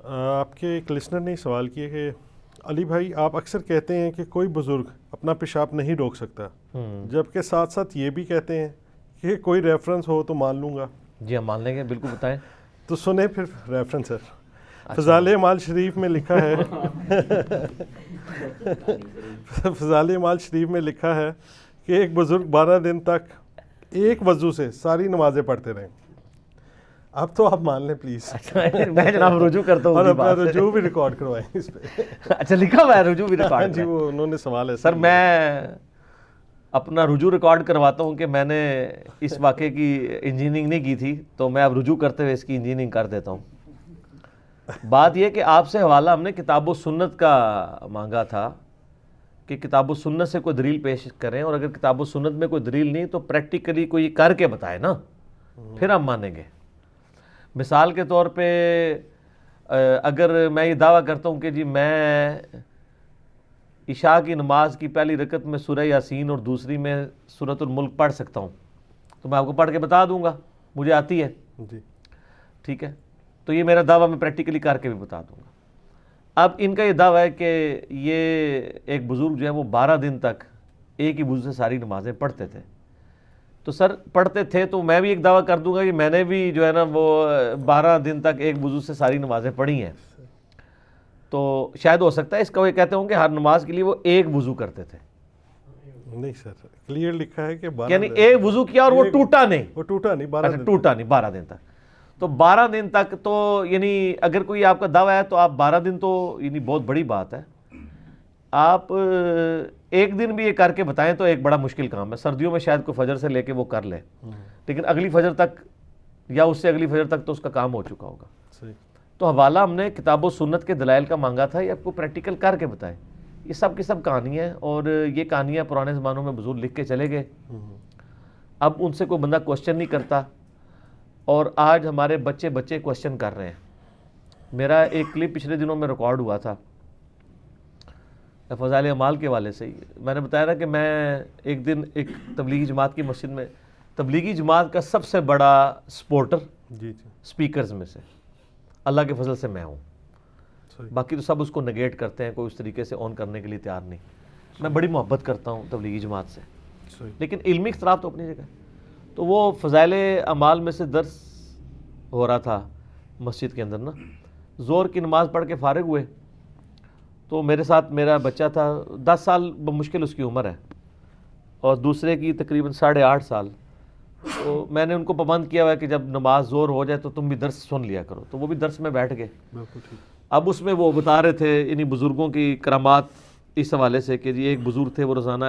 آپ کے ایک لسنر نے سوال کیا کہ علی بھائی آپ اکثر کہتے ہیں کہ کوئی بزرگ اپنا پیشاب نہیں روک سکتا، جبکہ ساتھ ساتھ یہ بھی کہتے ہیں کہ کوئی ریفرنس ہو تو مان لوں گا۔ جی ہم مان لیں گے، بالکل بتائیں۔ تو سنیں پھر ریفرنس سر۔ فضائل اعمال شریف میں لکھا ہے فضائل اعمال شریف میں لکھا ہے کہ ایک بزرگ 12 دن تک ایک وضو سے ساری نمازیں پڑھتے رہیں۔ اب تو آپ مان لیں پلیز۔ میں جناب رجوع کرتا ہوں، اور اپنا رجوع بھی ریکارڈ کروائیں اس پہ۔ اچھا لکھا ہوا ہے رجوع بھی ریکارڈ؟ جی وہ انہوں نے سوال ہے سر، میں اپنا رجوع ریکارڈ کرواتا ہوں کہ میں نے اس واقعے کی انجینئرنگ نہیں کی تھی، تو میں اب رجوع کرتے ہوئے اس کی انجینئرنگ کر دیتا ہوں۔ بات یہ کہ آپ سے حوالہ ہم نے کتاب و سنت کا مانگا تھا کہ کتاب و سنت سے کوئی دلیل پیش کریں، اور اگر کتاب و سنت میں کوئی دلیل نہیں تو پریکٹیکلی کوئی کر کے بتائے نا، پھر ہم مانیں گے۔ مثال کے طور پہ اگر میں یہ دعویٰ کرتا ہوں کہ جی میں عشاء کی نماز کی پہلی رکعت میں سورہ یاسین اور دوسری میں سورۃ الملک پڑھ سکتا ہوں، تو میں آپ کو پڑھ کے بتا دوں گا، مجھے آتی ہے جی، ٹھیک ہے، تو یہ میرا دعویٰ میں پریکٹیکلی کر کے بھی بتا دوں گا۔ اب ان کا یہ دعویٰ ہے کہ یہ ایک بزرگ جو ہے وہ 12 دن تک ایک ہی وضو سے ساری نمازیں پڑھتے تھے، تو سر پڑھتے تھے تو میں بھی ایک دعویٰ کر دوں گا کہ میں نے بھی جو ہے نا وہ 12 دن تک ایک وضو سے ساری نمازیں پڑھی ہیں، تو شاید ہو سکتا ہے اس کا وہ کہتے ہوں کہ ہر نماز کے لیے وہ ایک وضو کرتے تھے۔ نہیں سر، کلیئر لکھا ہے کہ 12 یعنی ایک وضو کیا اور وہ ٹوٹا نہیں، وہ ٹوٹا نہیں، 12 دن ٹوٹا نہیں 12 دن تک۔ تو 12 دن تک تو یعنی اگر کوئی آپ کا دعویٰ ہے تو آپ 12 دن تو یعنی بہت بڑی بات ہے۔ آپ ایک دن بھی یہ کر کے بتائیں تو ایک بڑا مشکل کام ہے۔ سردیوں میں شاید کوئی فجر سے لے کے وہ کر لے، لیکن اگلی فجر تک یا اس سے اگلی فجر تک تو اس کا کام ہو چکا ہوگا۔ صحیح۔ تو حوالہ ہم نے کتاب و سنت کے دلائل کا مانگا تھا، یہ آپ کو پریکٹیکل کر کے بتائیں۔ یہ سب کی سب کہانیاں ہیں، اور یہ کہانیاں پرانے زمانوں میں بزرگ لکھ کے چلے گئے، اب ان سے کوئی بندہ کوشچن نہیں کرتا، اور آج ہمارے بچے کوشچن کر رہے ہیں۔ میرا ایک کلپ پچھلے دنوں میں ریکارڈ ہوا تھا فضائل اعمال کے حوالے سے ہی۔ میں نے بتایا نا کہ میں ایک دن ایک تبلیغی جماعت کی مسجد میں، تبلیغی جماعت کا سب سے بڑا سپورٹر جی جی، سپیکرز میں سے اللہ کے فضل سے میں ہوں، باقی تو سب اس کو نگیٹ کرتے ہیں، کوئی اس طریقے سے آن کرنے کے لیے تیار نہیں۔ میں بڑی محبت کرتا ہوں تبلیغی جماعت سے، لیکن علمی اختلاف تو اپنی جگہ۔ تو وہ فضائل اعمال میں سے درس ہو رہا تھا مسجد کے اندر نا، ظہر کی نماز پڑھ کے فارغ ہوئے، تو میرے ساتھ میرا بچہ تھا، 10 سال بمشکل اس کی عمر ہے، اور دوسرے کی تقریباً 8.5 سال۔ تو میں نے ان کو پابند کیا ہوا ہے کہ جب نماز ظہر ہو جائے تو تم بھی درس سن لیا کرو، تو وہ بھی درس میں بیٹھ گئے۔ اب اس میں وہ بتا رہے تھے انہی بزرگوں کی کرامات اس حوالے سے کہ جی ایک بزرگ تھے وہ روزانہ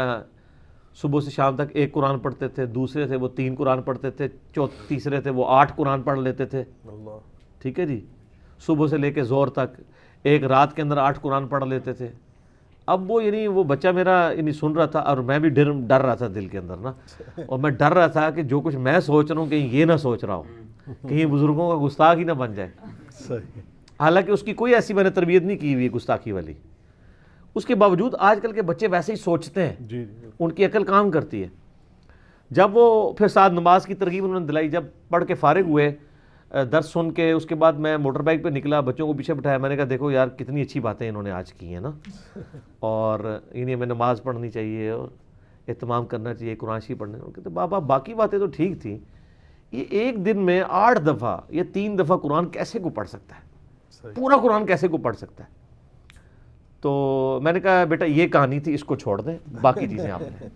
صبح سے شام تک ایک قرآن پڑھتے تھے، دوسرے تھے وہ 3 قرآن پڑھتے تھے، تیسرے تھے وہ 8 قرآن پڑھ لیتے تھے، ٹھیک ہے جی، صبح سے لے کے ظہر تک ایک رات کے اندر 8 قرآن پڑھ لیتے تھے۔ اب وہ یعنی وہ بچہ میرا یعنی سن رہا تھا، اور میں بھی ڈر رہا تھا دل کے اندر نا، اور میں ڈر رہا تھا کہ جو کچھ میں سوچ رہا ہوں کہیں یہ نہ سوچ رہا ہوں، کہیں بزرگوں کا گستاخ ہی نہ بن جائے۔ حالانکہ اس کی کوئی ایسی میں نے تربیت نہیں کی ہوئی گستاخی والی، اس کے باوجود آج کل کے بچے ویسے ہی سوچتے ہیں، ان کی عقل کام کرتی ہے۔ جب وہ پھر ساتھ نماز کی ترغیب انہوں نے دلائی، جب پڑھ کے فارغ ہوئے درس سن کے، اس کے بعد میں موٹر بائک پہ نکلا، بچوں کو پیچھے بٹھایا، میں نے کہا دیکھو یار کتنی اچھی باتیں انہوں نے آج کی ہیں نا، اور انہیں ہمیں نماز پڑھنی چاہیے اور اہتمام کرنا چاہیے قرآن شریف پڑھنے۔ کہتے بابا باقی باتیں تو ٹھیک تھیں، یہ ایک دن میں 8 دفعہ یا 3 دفعہ قرآن کیسے کو پڑھ سکتا ہے، پورا قرآن کیسے کو پڑھ سکتا ہے؟ تو میں نے کہا بیٹا یہ کہانی تھی، اس کو چھوڑ دیں، باقی چیزیں آپ نے،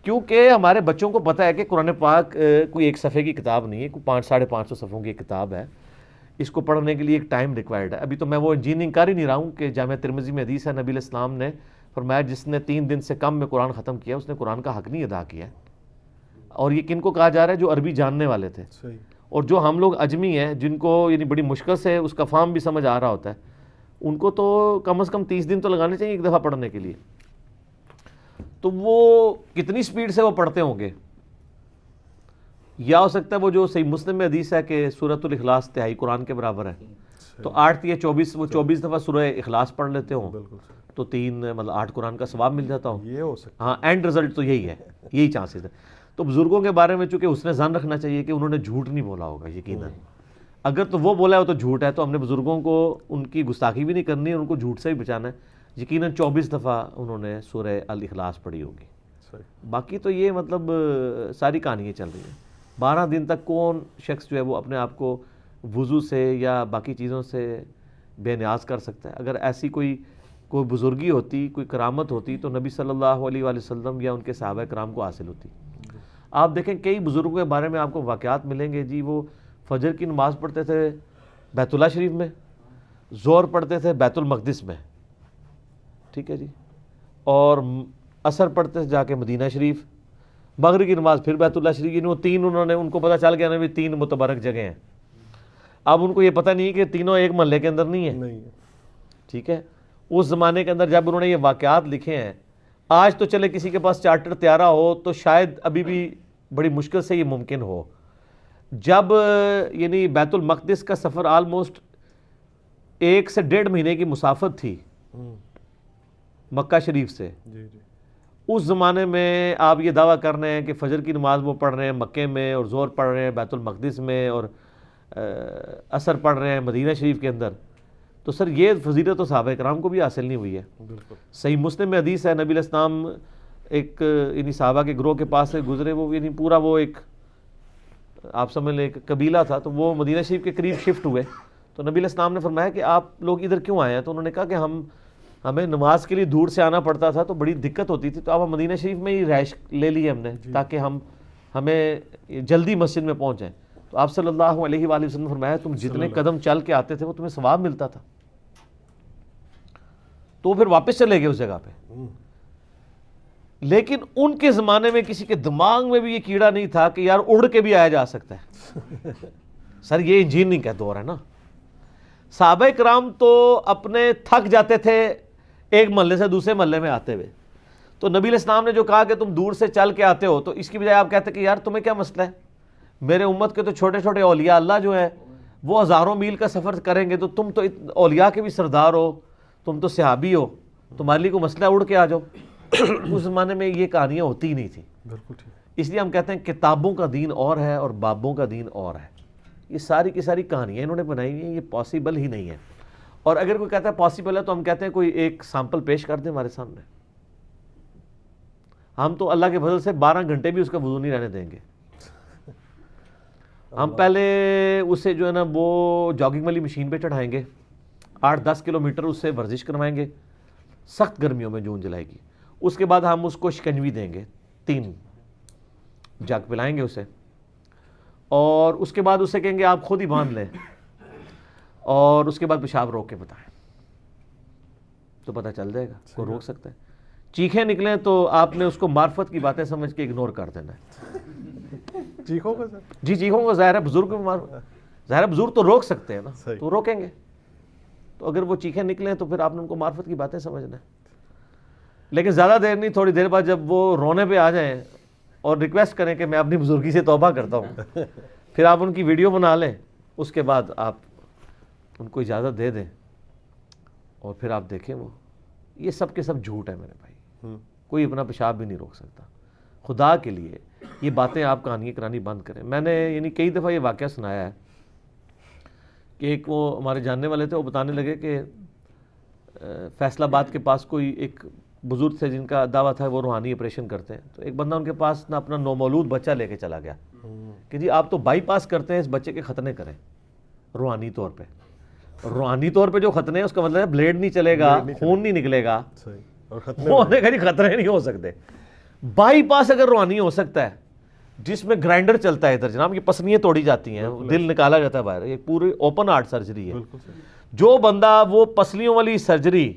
کیونکہ ہمارے بچوں کو پتہ ہے کہ قرآن پاک کوئی ایک صفحے کی کتاب نہیں ہے، کوئی 500-550 صفحوں کی ایک کتاب ہے، اس کو پڑھنے کے لیے ایک ٹائم ریکوائرڈ ہے۔ ابھی تو میں وہ انجینئرنگ کر ہی نہیں رہا ہوں کہ جامعہ ترمذی میں حدیث ہے، نبی علیہ السلام نے فرمایا جس نے 3 دن سے کم میں قرآن ختم کیا اس نے قرآن کا حق نہیں ادا کیا ہے، اور یہ کن کو کہا جا رہا ہے؟ جو عربی جاننے والے تھے، اور جو ہم لوگ اجمی ہیں جن کو یعنی بڑی مشکل سے اس کا فارم بھی سمجھ آ رہا ہوتا ہے، ان کو تو کم از کم 30 دن تو لگانے چاہیے ایک دفعہ پڑھنے کے لیے۔ تو وہ کتنی سپیڈ سے وہ پڑھتے ہوں گے، یا ہو سکتا ہے وہ جو صحیح مسلم میں حدیث ہے کہ سورۃ الاخلاص 3 قرآن کے برابر ہے، تو 8 یا 24 وہ 24 دفعہ سورہ اخلاص پڑھ لیتے ہوں، تو 3 مطلب 8 قرآن کا ثواب مل جاتا ہوں۔ یہ ہو سکتا ہاں، اینڈ رزلٹ تو یہی ہے، یہی چانسز ہے۔ تو بزرگوں کے بارے میں چونکہ حسن ظن رکھنا چاہیے کہ انہوں نے جھوٹ نہیں بولا ہوگا یقیناً۔ اگر تو وہ بولا ہے وہ تو جھوٹ ہے، تو ہم نے بزرگوں کو ان کی گستاخی بھی نہیں کرنی، ان کو جھوٹ سے بھی بچانا ہے۔ یقیناً 24 دفعہ انہوں نے سورہ الاخلاص پڑھی ہوگی، باقی تو یہ مطلب ساری کہانیاں چل رہی ہیں۔ 12 دن تک کون شخص جو ہے وہ اپنے آپ کو وضو سے یا باقی چیزوں سے بے نیاز کر سکتا ہے؟ اگر ایسی کوئی بزرگی ہوتی، کوئی کرامت ہوتی، تو نبی صلی اللہ علیہ وآلہ وسلم یا ان کے صحابہ کرام کو حاصل ہوتی۔ آپ دیکھیں کئی بزرگوں کے بارے میں آپ کو واقعات ملیں گے جی، وہ فجر کی نماز پڑھتے تھے بیت اللہ شریف میں، ظہر پڑھتے تھے بیت المقدس میں، ٹھیک ہے جی، اور عصر پڑھتے تھے جا کے مدینہ شریف، مغرب کی نماز پھر بیت اللہ شریف، یعنی وہ تین ان کو پتہ چل گیا نا بھی 3 متبرک جگہ ہیں۔ اب ان کو یہ پتہ نہیں کہ تینوں ایک محلے کے اندر نہیں ہیں، ٹھیک ہے۔ اس زمانے کے اندر جب انہوں نے یہ واقعات لکھے ہیں، آج تو چلے کسی کے پاس چارٹر طیارہ ہو تو شاید ابھی بھی بڑی مشکل سے یہ ممکن ہو۔ جب یعنی بیت المقدس کا سفر آلموسٹ 1 سے 1.5 مہینے کی مسافت تھی مکہ شریف سے، اس زمانے میں آپ یہ دعویٰ کر رہے ہیں کہ فجر کی نماز وہ پڑھ رہے ہیں مکے میں، اور ظہر پڑھ رہے ہیں بیت المقدس میں، اور عصر پڑھ رہے ہیں مدینہ شریف کے اندر، تو سر یہ فضیلت تو صحابہ کرام کو بھی حاصل نہیں ہوئی ہے۔ صحیح مسلم میں حدیث ہے، نبی علیہ السلام ایک یعنی صحابہ کے گروہ کے پاس سے گزرے، وہ یعنی پورا وہ ایک آپ سمجھ لیں ایک قبیلہ تھا، تو وہ مدینہ شریف کے قریب شفٹ ہوئے، تو نبی علیہ السلام نے فرمایا کہ آپ لوگ ادھر کیوں آئے ہیں؟ تو انہوں نے کہا کہ ہمیں نماز کے لیے دور سے آنا پڑتا تھا تو بڑی دقت ہوتی تھی، تو اب ہم مدینہ شریف میں ہی رہائش لے لی ہم نے تاکہ ہمیں جلدی مسجد میں پہنچ جائیں۔ تو آپ صلی اللہ علیہ وآلہ وسلم نے فرمایا تم جتنے قدم چل کے آتے تھے وہ تمہیں ثواب ملتا تھا، تو پھر واپس چلے گئے اس جگہ پہ۔ لیکن ان کے زمانے میں کسی کے دماغ میں بھی یہ کیڑا نہیں تھا کہ یار اڑ کے بھی آیا جا سکتا ہے۔ سر یہ انجینئرنگ کا دور ہے نا۔ صحابہ کرام تو اپنے تھک جاتے تھے ایک محلے سے دوسرے محلے میں آتے ہوئے، تو نبی علیہ السلام نے جو کہا کہ تم دور سے چل کے آتے ہو، تو اس کی بجائے آپ کہتے کہ یار تمہیں کیا مسئلہ ہے، میرے امت کے تو چھوٹے چھوٹے اولیاء اللہ جو ہیں وہ ہزاروں میل کا سفر کریں گے، تو تم تو اولیاء کے بھی سردار ہو، تم تو صحابی ہو، تمہارے لیے کوئی مسئلہ اڑ کے آ جاؤ۔ اس زمانے میں یہ کہانیاں ہوتی ہی نہیں تھی، اس لیے ہم کہتے ہیں کتابوں کا دین اور ہے اور بابوں کا دین اور ہے۔ یہ ساری کی ساری کہانیاں انہوں نے بنائی ہوئی ہیں، یہ پاسبل ہی نہیں ہے۔ اور اگر کوئی کہتا ہے پاسبل ہے تو ہم کہتے ہیں کوئی ایک سیمپل پیش کر دیں ہمارے سامنے، ہم تو اللہ کے فضل سے 12 گھنٹے بھی اس کا وضو نہیں رہنے دیں گے۔ ہم پہلے اسے جو ہے نا وہ جاگنگ والی مشین پہ چڑھائیں گے، 8-10 کلومیٹر اس سے ورزش کروائیں گے، سخت گرمیوں میں جون جولائی کی۔ اس کے بعد ہم اس کو شکنجوی دیں گے، 3 جگ پلائیں گے اسے، اور اس کے بعد اسے کہیں گے آپ خود ہی باندھ لیں، اور اس کے بعد پیشاب روک کے بتائیں، تو پتہ چل جائے گا کوئی روک سکتا ہے۔ چیخیں نکلیں تو آپ نے اس کو معرفت کی باتیں سمجھ کے اگنور کر دینا ہے۔ چیخوں کا جی چیخوں کا ظاہر ہے بزرگ ظاہر ہے بزرگ تو روک سکتے ہیں نا، تو روکیں گے، تو اگر وہ چیخیں نکلیں تو پھر آپ نے ان کو معرفت کی باتیں سمجھنا ہے۔ لیکن زیادہ دیر نہیں، تھوڑی دیر بعد جب وہ رونے پہ آ جائیں اور ریکویسٹ کریں کہ میں اپنی بزرگی سے توبہ کرتا ہوں، پھر آپ ان کی ویڈیو بنا لیں، اس کے بعد آپ ان کو اجازت دے دیں، اور پھر آپ دیکھیں وہ یہ سب کے سب جھوٹ ہے میرے بھائی، کوئی اپنا پیشاب بھی نہیں روک سکتا۔ خدا کے لیے یہ باتیں آپ کہانیاں کرانی بند کریں۔ میں نے یعنی کئی دفعہ یہ واقعہ سنایا ہے کہ ایک وہ ہمارے جاننے والے تھے، وہ بتانے لگے کہ فیصل آباد کے پاس کوئی ایک بزرگ تھے جن کا دعویٰ تھا وہ روحانی آپریشن کرتے ہیں، تو ایک بندہ ان کے پاس نہ اپنا نومولود بچہ لے کے چلا گیا کہ جی آپ تو بائی پاس کرتے ہیں، اس بچے کے ختنے کریں روحانی طور پہ۔ روحانی طور پہ جو ختنے ہیں اس کا مطلب ہے بلیڈ نہیں چلے گا، خون نہیں نکلے گا، ہونے کا خطرے نہیں ہو سکتے۔ بائی پاس اگر روحانی ہو سکتا ہے جس میں گرائنڈر چلتا ہے ادھر جناب، یہ پسلیاں توڑی جاتی ہیں، دل نکالا جاتا ہے باہر، یہ پوری اوپن ہارٹ سرجری ہے، جو بندہ وہ پسلیوں والی سرجری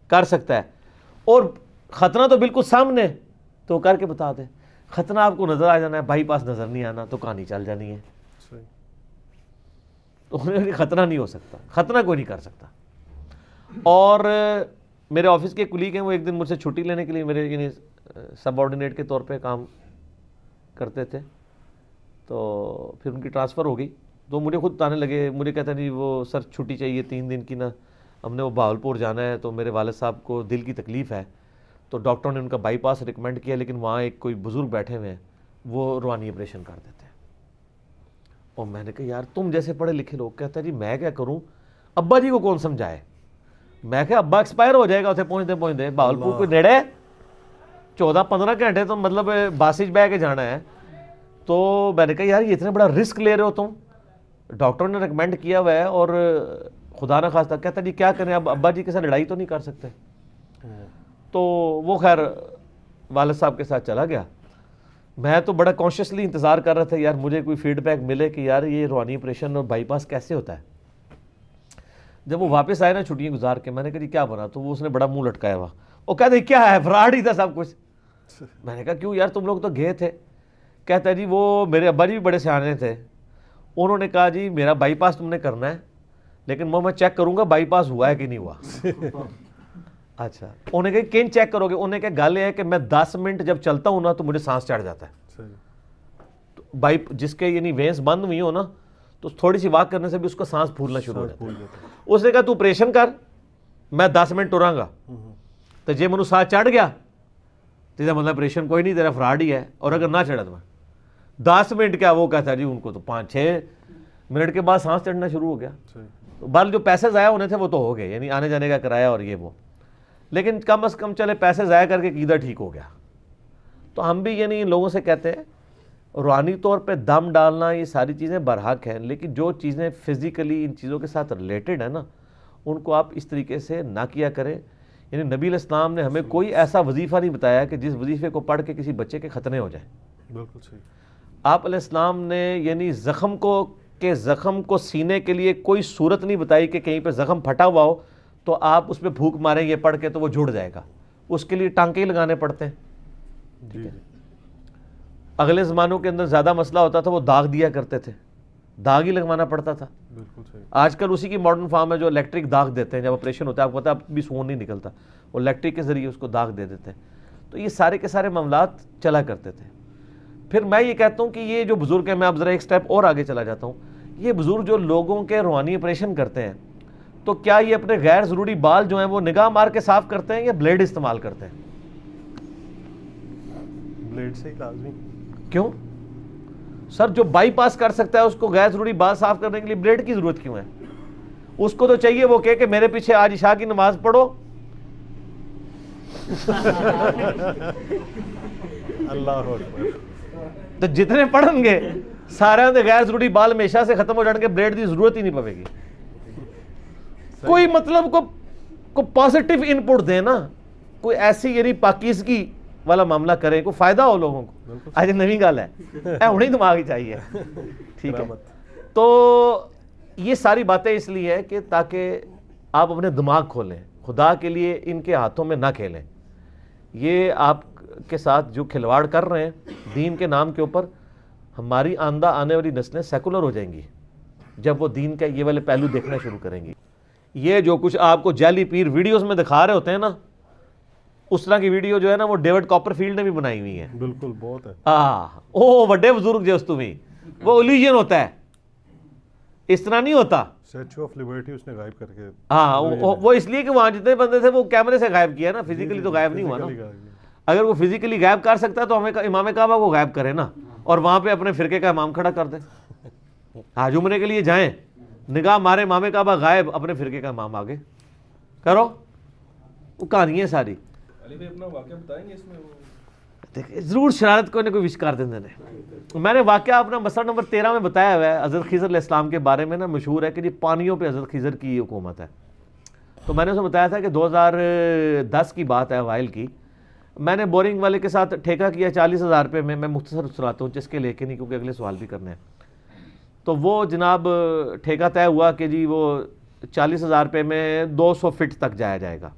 کر سکتا ہے اور ختنہ تو بالکل سامنے، تو کر کے بتا دے۔ ختنہ آپ کو نظر آ جانا ہے، بائی پاس نظر نہیں آنا، تو کہانی چل جانی ہے۔ تو ختنہ نہیں ہو سکتا، ختنہ کوئی نہیں کر سکتا۔ اور میرے آفس کے کلیگ ہیں، وہ ایک دن مجھ سے چھٹی لینے کے لیے میرے یعنی سب آرڈینیٹ کے طور پہ کام کرتے تھے، تو پھر ان کی ٹرانسفر ہو گئی، تو مجھے خود بتانے لگے، مجھے کہتا نہیں وہ سر چھٹی چاہیے 3 دن کی نا، ہم نے وہ بہاولپور جانا ہے، تو میرے والد صاحب کو دل کی تکلیف ہے، تو ڈاکٹروں نے ان کا بائی پاس ریکمینڈ کیا، لیکن وہاں ایک کوئی بزرگ بیٹھے ہوئے ہیں وہ روحانی آپریشن کر دیتے ہیں۔ اور میں نے کہا یار تم جیسے پڑھے لکھے لوگ. کہتا ہے جی میں کیا کروں, ابا جی کو کون سمجھائے. میں کہا ابا ایکسپائر ہو جائے گا اتنے پہنچتے بہاولپور کوئی نیڑے ہے 14-15 گھنٹے تو مطلب باسج بہ کے جانا ہے. تو میں نے کہا یار یہ اتنا بڑا رسک لے رہے ہو تم, ڈاکٹر نے ریکمینڈ کیا ہوا ہے اور خدا نہ خواستہ. کہتا جی کیا کریں, اب ابا جی کے ساتھ لڑائی تو نہیں کر سکتے. تو وہ خیر والد صاحب کے ساتھ چلا گیا. میں تو بڑا کانشیسلی انتظار کر رہا تھا یار مجھے کوئی فیڈ بیک ملے کہ یار یہ روحانی آپریشن اور بائی پاس کیسے ہوتا ہے. جب وہ واپس آئے نا چھٹیاں گزار کے, میں نے کہا جی کیا بنا, تو وہ اس نے بڑا منہ لٹکایا ہوا. وہ کہتے کیا ہے, فراڈ ہی تھا سب کچھ. میں نے کہا کیوں یار تم لوگ تو گئے تھے. کہتا ہے جی وہ میرے ابا جی بھی بڑے سیانے تھے, انہوں نے کہا جی میرا بائی پاس تم نے کرنا ہے لیکن وہ میں چیک کروں گا بائی پاس ہوا ہے کہ نہیں ہوا. اچھا, انہوں نے کہا کن چیک کرو گے. انہوں نے کہا گل یہ ہے کہ میں 10 منٹ جب چلتا ہوں نا تو مجھے سانس چڑھ جاتا ہے. بائی جس کے یعنی وینس بند ہوئی ہو نا تو تھوڑی سی واک کرنے سے بھی اس کو سانس پھولنا شروع ہو جاتا ہے. اس نے کہا تو آپریشن کر, میں 10 منٹ ٹراں گا. تو جی مجھے سانس چڑھ گیا تو مطلب آپریشن کوئی نہیں, تیرا فراڈ ہی ہے. اور اگر نہ چڑھا تو میں 10 منٹ کیا, وہ کہتا ہے جی ان کو تو 5-6 منٹ کے بعد سانس چڑھنا شروع ہو گیا. بل جو پیسے ضائع ہونے تھے وہ تو ہو گئے, یعنی آنے جانے کا کرایہ اور یہ وہ, لیکن کم از کم چلے پیسے ضائع کر کے قیدہ ٹھیک ہو گیا. تو ہم بھی یعنی ان لوگوں سے کہتے ہیں روحانی طور پہ دم ڈالنا یہ ساری چیزیں برحق ہیں, لیکن جو چیزیں فزیکلی ان چیزوں کے ساتھ ریلیٹڈ ہیں نا ان کو آپ اس طریقے سے نہ کیا کریں. یعنی نبی علیہ السلام نے ہمیں کوئی ایسا وظیفہ نہیں بتایا کہ جس وظیفے کو پڑھ کے کسی بچے کے ختنے ہو جائیں. بالکل صحیح. آپ علیہ السلام نے یعنی زخم کو سینے کے لیے کوئی صورت نہیں بتائی کہ کہیں پہ زخم پھٹا ہوا ہو تو آپ اس پہ پھونک ماریں یہ پڑھ کے تو وہ جڑ جائے گا. اس کے لیے ٹانکے ہی لگانے پڑتے ہیں. ٹھیک ہے. اگلے زمانوں کے اندر زیادہ مسئلہ ہوتا تھا, وہ داغ دیا کرتے تھے, داغ ہی لگوانا پڑتا تھا. بالکل صحیح. آج کل اسی کی ماڈرن فارم ہے جو الیکٹرک داغ دیتے ہیں. جب آپریشن ہوتا ہے آپ کو پتا ہے اب بھی سون نہیں نکلتا, وہ الیکٹرک کے ذریعے اس کو داغ دے دیتے ہیں. تو یہ سارے کے سارے معاملات چلا کرتے تھے. پھر میں یہ کہتا ہوں کہ یہ جو بزرگ ہیں, میں اب ذرا ایک سٹیپ اور آگے چلا جاتا ہوں, یہ بزرگ جو لوگوں کے روحانی آپریشن کرتے ہیں تو کیا یہ اپنے غیر ضروری بال جو ہیں وہ نگاہ مار کے صاف کرتے ہیں یا بلیڈ استعمال کرتے ہیں؟ بلیڈ سے ہی لازمی. کیوں سر, جو بائی پاس کر سکتا ہے اس کو غیر ضروری بال صاف کرنے کے لیے بلیڈ کی ضرورت کیوں ہے؟ اس کو تو چاہیے وہ کہ میرے پیچھے آج عشاء کی نماز پڑھو. اللہ اکبر. تو جتنے پڑھیں گے سارے غیر ضروری بال ہمیشہ سے ختم ہو جان گے, بلیڈ کی ضرورت ہی نہیں پڑے گی. کوئی مطلب کو پازیٹیو ان پٹ دیں نا, کوئی ایسی یعنی پاکیزگی والا معاملہ کریں, کوئی فائدہ ہو لوگوں کو. آج نئی گل ہے, انہیں دماغ ہی چاہیے. ٹھیک ہے. تو یہ ساری باتیں اس لیے ہے کہ تاکہ آپ اپنے دماغ کھولیں, خدا کے لیے ان کے ہاتھوں میں نہ کھیلیں. یہ آپ کے ساتھ جو کھلواڑ کر رہے ہیں دین کے نام کے اوپر, ہماری آندہ آنے والی نسلیں سیکولر ہو جائیں گی جب وہ دین کا یہ والے پہلو دیکھنا شروع کریں گی. یہ جو کچھ آپ کو جعلی پیر ویڈیوز میں دکھا رہے ہوتے ہیں نا, اس طرح کی ویڈیو جو ہے نا وہ ڈیوڈ کاپر فیلڈ نے بھی بنائی ہوئی ہے. بالکل بہت ہے. او بڑے بزرگ جو اس میں وہ الیوژن ہوتا ہے, اس طرح نہیں ہوتا. اسٹیچو آف لبرٹی اس نے غائب کر کے, وہ اس لیے کہ وہاں جتنے بندے تھے وہ کیمرے سے غائب کیا نا, فزیکلی تو غائب نہیں ہوا نا. اگر وہ فزیکلی غائب کر سکتا ہے تو ہمیں امام کعبہ کو غائب کرے نا, اور وہاں پہ اپنے فرقے کا امام کھڑا کر دے. حج عمرے کے لیے جائیں, نگاہ مارے امام کعبہ غائب, اپنے فرقے کا امام آگے کرو. وہ کہانی ہے ساری. اپنا واقعہ بتائیں گے اس میں؟ ضرور شرارت کوئی نہ کوئی وش کر دیں. میں نے واقعہ اپنا مسئلہ نمبر 13 میں بتایا ہوا ہے. حضرت خضر علیہ السلام کے بارے میں نا مشہور ہے کہ جی پانیوں پہ حضرت خضر کی حکومت ہے. تو میں نے اسے بتایا تھا کہ 2010 کی بات ہے, اوائل کی. میں نے بورنگ والے کے ساتھ ٹھیکہ کیا 40,000 روپے میں. میں مختصر سناتا ہوں جس کے لے کے نہیں, کیونکہ اگلے سوال بھی کرنے ہیں. تو وہ جناب ٹھیکہ طے ہوا کہ جی وہ 40,000 روپے میں 200 فٹ تک جایا جائے گا.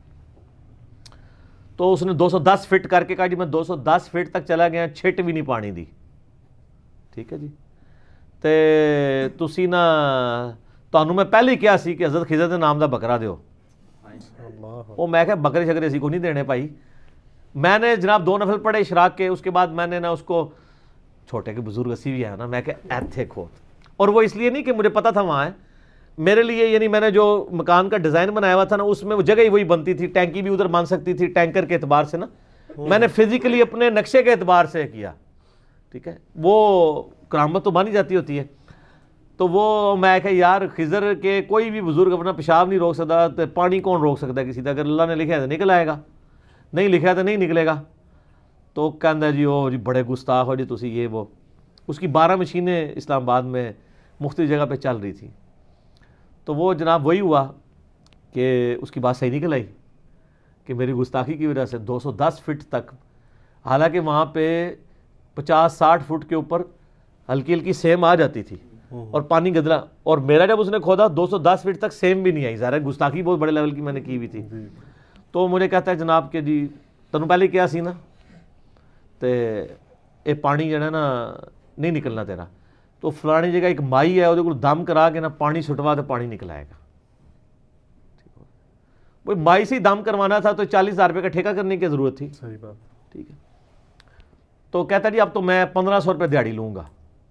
تو اس نے 210 فٹ کر کے کہا جی میں 210 فٹ تک چلا گیا, چھٹ بھی نہیں پانی دی. ٹھیک ہے جی. تے تسی نا تانوں میں پہلے کیا سی کہ حضرت خضر دے نام دا بکرا دیو. وہ میں کہ بکرے شکرے اسی کو نہیں دینے پائی. میں نے جناب 2 نفل پڑھے اشراق کے, اس کے بعد میں نے نا اس کو, چھوٹے کے بزرگ اسی بھی ہے نا, میں کہ ایتھے کھوت. اور وہ اس لیے نہیں کہ مجھے پتا تھا وہاں ہے, میرے لیے یعنی میں نے جو مکان کا ڈیزائن بنایا ہوا تھا نا اس میں وہ جگہ ہی وہی بنتی تھی, ٹینکی بھی ادھر مان سکتی تھی ٹینکر کے اعتبار سے نا. میں نے فزیکلی اپنے نقشے کے اعتبار سے کیا. ٹھیک ہے. وہ کرامت تو بانی جاتی ہوتی ہے. تو وہ میں کہ یار خضر کے کوئی بھی بزرگ اپنا پیشاب نہیں روک سکتا تو پانی کون روک سکتا ہے کسی کا؟ اگر اللہ نے لکھا ہے تو نکل آئے گا، نہیں لکھا ہے تو نہیں نکلے گا۔ تو کہندا جی او جی بڑے گستاخ ہو جی تسی یہ وہ۔ اس کی 12 مشینیں اسلام آباد میں مختلف جگہ پہ چل رہی تھی، تو وہ جناب وہی ہوا کہ اس کی بات صحیح نکل آئی کہ میری گستاخی کی وجہ سے 210 فٹ تک، حالانکہ وہاں پہ 50-60 فٹ کے اوپر ہلکی ہلکی سیم آ جاتی تھی اور پانی گدلا، اور میرا جب اس نے کھودا 210 فٹ تک سیم بھی نہیں آئی، ظاہر ہے گستاخی بہت بڑے لیول کی میں نے کی ہوئی تھی۔ تو مجھے کہتا ہے جناب کہ جی تنوں پہلے کیا سی نا تے اے پانی جڑا نا نہیں نکلنا تیرا، تو فلانی جگہ ایک مائی ہے وہ کو دم کرا کے نا پانی چھٹوا تو پانی نکل آئے گا۔ وہ مائی سے ہی دم کروانا تھا تو 40,000 روپے کا ٹھیکہ کرنے کی ضرورت تھی۔ صحیح بات، ٹھیک ہے، تو کہتا جی اب تو میں 1500 روپے دیہڑی لوں گا،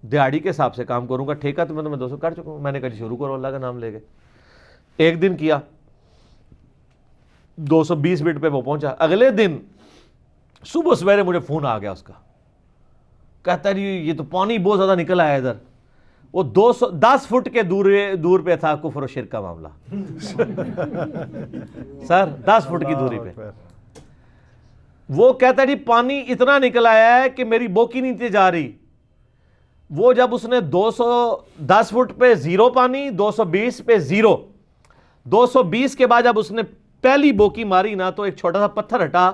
دیہڑی کے حساب سے کام کروں گا، ٹھیکہ تو میں 200 کر چکا ہوں۔ میں نے کہا جی شروع کرو، اللہ کا نام لے گئے۔ ایک دن کیا، 220 فٹ پہ وہ پہنچا۔ اگلے دن صبح سویرے مجھے فون آ گیا اس کا، کہتا جی یہ تو پانی بہت زیادہ نکل آیا ادھر۔ وہ 210 فٹ کے دور پہ تھا کفر و شرک کا معاملہ سر، 10 فٹ کی دوری پہ۔ وہ کہتا جی پانی اتنا نکل آیا ہے کہ میری بوکی نہیں تھی جا رہی۔ وہ جب اس نے 210 فٹ پہ زیرو پانی، 220 پہ زیرو، 220 کے بعد جب اس نے پہلی بوکی ماری نا تو ایک چھوٹا سا پتھر ہٹا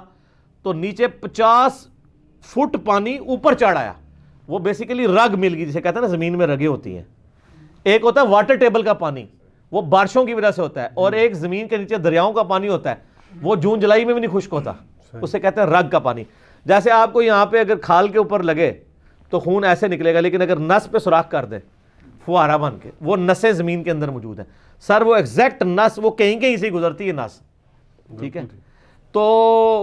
تو نیچے 50 فٹ پانی اوپر چڑھ آیا۔ وہ بیسیکلی رگ مل گئی، جسے کہتے ہیں نا زمین میں رگیں ہوتی ہیں۔ ایک ہوتا ہے واٹر ٹیبل کا پانی، وہ بارشوں کی وجہ سے ہوتا ہے، اور ایک زمین کے نیچے دریاؤں کا پانی ہوتا ہے، وہ جون جولائی میں بھی نہیں خشک ہوتا، اسے کہتے ہیں رگ کا پانی۔ جیسے آپ کو یہاں پہ اگر کھال کے اوپر لگے تو خون ایسے نکلے گا، لیکن اگر نس پہ سوراخ کر دے فوارہ بن کے، وہ نسیں زمین کے اندر موجود ہیں سر، وہ ایگزیکٹ نس وہ کہیں کہیں سے گزرتی ہے نس، ٹھیک ہے۔ تو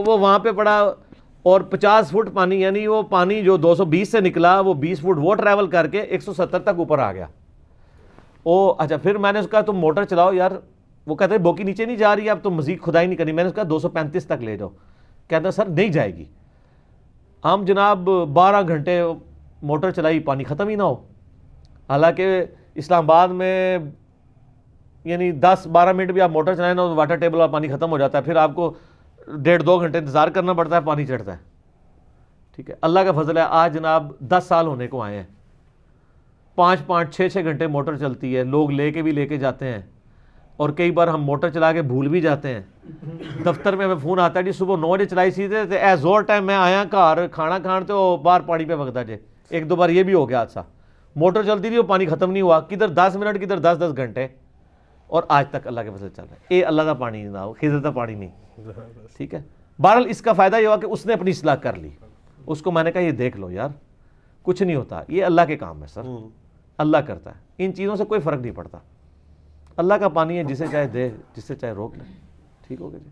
وہ وہاں پہ پڑا اور 50 فٹ پانی، یعنی وہ پانی جو 220 سے نکلا وہ 20 فٹ وہ ٹریول کر کے 170 تک اوپر آ گیا۔ اچھا پھر میں نے اس کا تم موٹر چلاؤ یار، وہ کہتے ہیں بوکی نیچے نہیں جا رہی، اب تو مزید کھدائی نہیں کرنی۔ میں نے اس کا 235 تک لے جاؤ، کہتا سر نہیں جائے گی۔ ہم جناب 12 گھنٹے موٹر چلائی، پانی ختم ہی نہ ہو۔ حالانکہ اسلام آباد میں یعنی 10-12 منٹ بھی آپ موٹر چلائیں نا واٹر ٹیبل والا پانی ختم ہو جاتا ہے، پھر آپ کو 1.5-2 گھنٹے انتظار کرنا پڑتا ہے، پانی چڑھتا ہے، ٹھیک ہے۔ اللہ کا فضل ہے آج جناب 10 سال ہونے کو آئے ہیں، 5-5 6-6 گھنٹے موٹر چلتی ہے، لوگ لے کے جاتے ہیں، اور کئی بار ہم موٹر چلا کے بھول بھی جاتے ہیں۔ دفتر میں ہمیں فون آتا ہے جی صبح 9 بجے چلائی سی تے اے زور ٹائم میں آیا گھر کھانا کھان تے وہ باہر پانی پہ وگدا جے۔ 1-2 بار یہ بھی ہو گیا حادثہ، موٹر چلتی تھی وہ پانی ختم نہیں ہوا، کدھر 10 منٹ کدھر 10 گھنٹے، اور آج تک اللہ کے فضل چل رہا ہے۔ اے اللہ کا پانی نہ ہو، خضر کا پانی نہیں، ٹھیک ہے۔ بہرحال اس کا فائدہ یہ ہوا کہ اس نے اپنی اصلاح کر لی، اس کو میں نے کہا یہ دیکھ لو یار کچھ نہیں ہوتا، یہ اللہ کے کام ہے سر، اللہ کرتا ہے، ان چیزوں سے کوئی فرق نہیں پڑتا۔ اللہ کا پانی ہے، جسے چاہے دے، جسے چاہے روک لے، ٹھیک ہو گیا جی۔